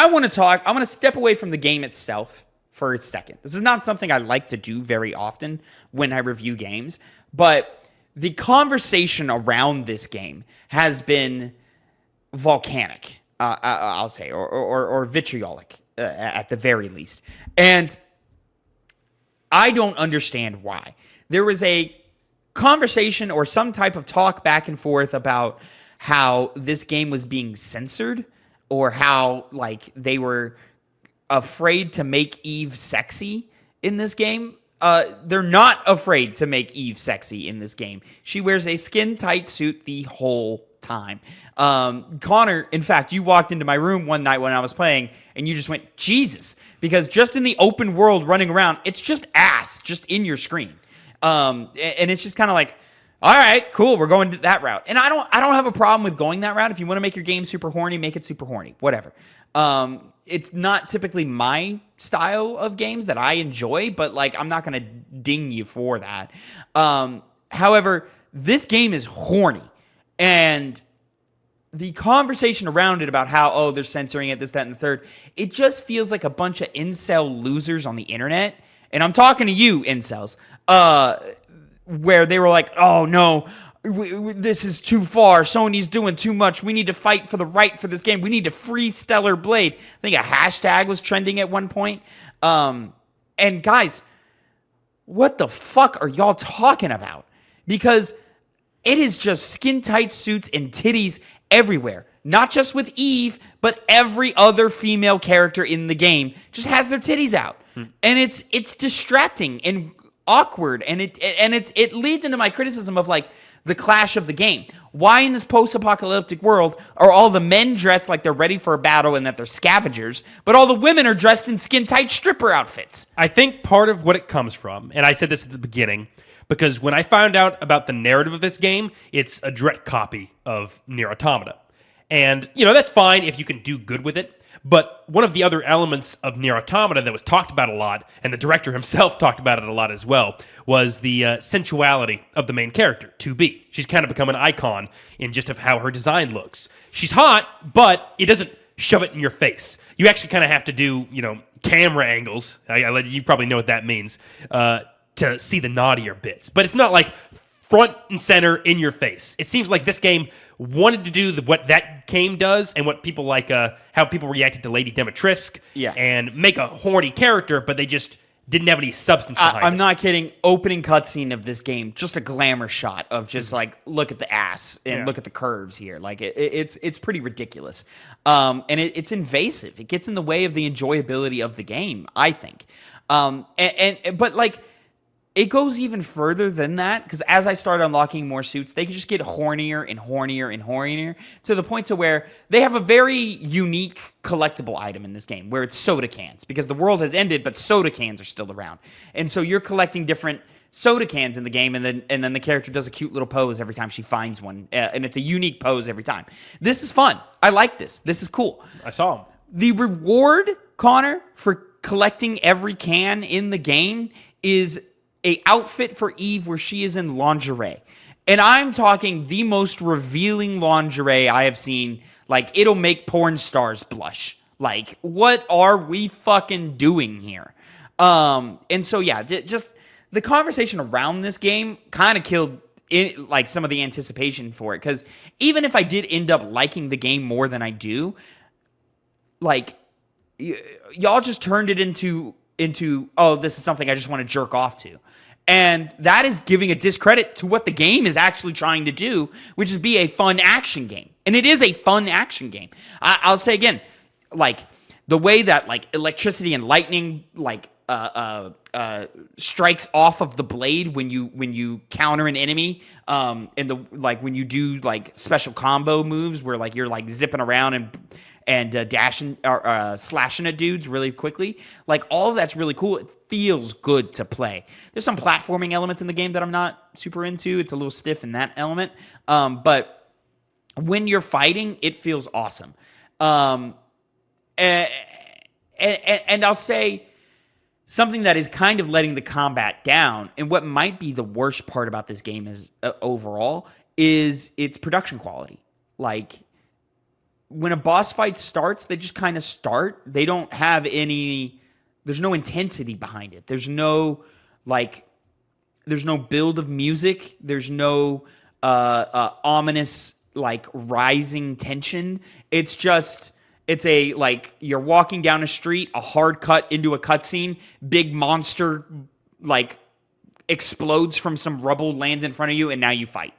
I want to step away from the game itself for a second. This is not something I like to do very often when I review games, but the conversation around this game has been volcanic, I'll say, or vitriolic at the very least. And I don't understand why. There was a conversation or some type of talk back and forth about how this game was being censored, or how like they were afraid to make Eve sexy in this game. They're not afraid to make Eve sexy in this game. She wears a skin-tight suit the whole time. Connor, in fact, you walked into my room one night when I was playing, and you just went, Jesus, because just in the open world running around, it's just ass just in your screen. And it's just kind of like, all right, cool, we're going that route. And I don't have a problem with going that route. If you want to make your game super horny, make it super horny, whatever. It's not typically my style of games that I enjoy, but like I'm not going to ding you for that. However, this game is horny, and the conversation around it about how, they're censoring it, this, that, and the third, it just feels like a bunch of incel losers on the internet. And I'm talking to you, incels, where they were like, oh no, this is too far. Sony's doing too much. We need to fight for the right for this game. We need to free Stellar Blade. I think a hashtag was trending at one point. And guys, what the fuck are y'all talking about? Because it is just skin-tight suits and titties everywhere. Not just with Eve, but every other female character in the game just has their titties out. And it's distracting and awkward, and it leads into my criticism of like the clash of the game. Why in this post-apocalyptic world are all the men dressed like they're ready for a battle and that they're scavengers, but all the women are dressed in skin-tight stripper outfits? I think part of what it comes from, and I said this at the beginning, because when I found out about the narrative of this game, it's a direct copy of Nier Automata. And, that's fine if you can do good with it. But one of the other elements of Nier Automata that was talked about a lot, and the director himself talked about it a lot as well, was the sensuality of the main character, 2B. She's kind of become an icon in just of how her design looks. She's hot, but it doesn't shove it in your face. You actually kind of have to do, camera angles. You probably know what that means, to see the naughtier bits. But it's not like front and center in your face. It seems like this game wanted to do what that game does, and what people like, how people reacted to Lady Dimitrescu, and make a horny character, but they just didn't have any substance behind it. I'm not kidding. Opening cutscene of this game, just a glamour shot of just like, look at the ass and look at the curves here. Like it's pretty ridiculous, and it's invasive. It gets in the way of the enjoyability of the game, I think. But like, it goes even further than that, because as I start unlocking more suits, they can just get hornier and hornier and hornier, to the point to where they have a very unique collectible item in this game, where it's soda cans, because the world has ended, but soda cans are still around. And so you're collecting different soda cans in the game, and then the character does a cute little pose every time she finds one, and it's a unique pose every time. This is fun. I like this. This is cool. I saw him. The reward, Connor, for collecting every can in the game is a outfit for Eve where she is in lingerie. And I'm talking the most revealing lingerie I have seen. Like, it'll make porn stars blush. Like, what are we fucking doing here? And so, yeah, just the conversation around this game kind of killed like some of the anticipation for it. Because even if I did end up liking the game more than I do, like, y'all just turned it into, oh, this is something I just want to jerk off to. And that is giving a discredit to what the game is actually trying to do, which is be a fun action game. And it is a fun action game. I'll say again, like, the way that, like, electricity and lightning, like, strikes off of the blade when you counter an enemy, and when you do, like, special combo moves where, like, you're, like, zipping around and dashing or slashing at dudes really quickly. Like, all of that's really cool. It feels good to play. There's some platforming elements in the game that I'm not super into. It's a little stiff in that element. But when you're fighting, it feels awesome. And I'll say something that is kind of letting the combat down, and what might be the worst part about this game is overall, is its production quality. Like, when a boss fight starts, they just kind of start. They don't have there's no intensity behind it. There's no build of music. There's no ominous rising tension. It's you're walking down a street, a hard cut into a cutscene, big monster explodes from some rubble, lands in front of you, and now you fight.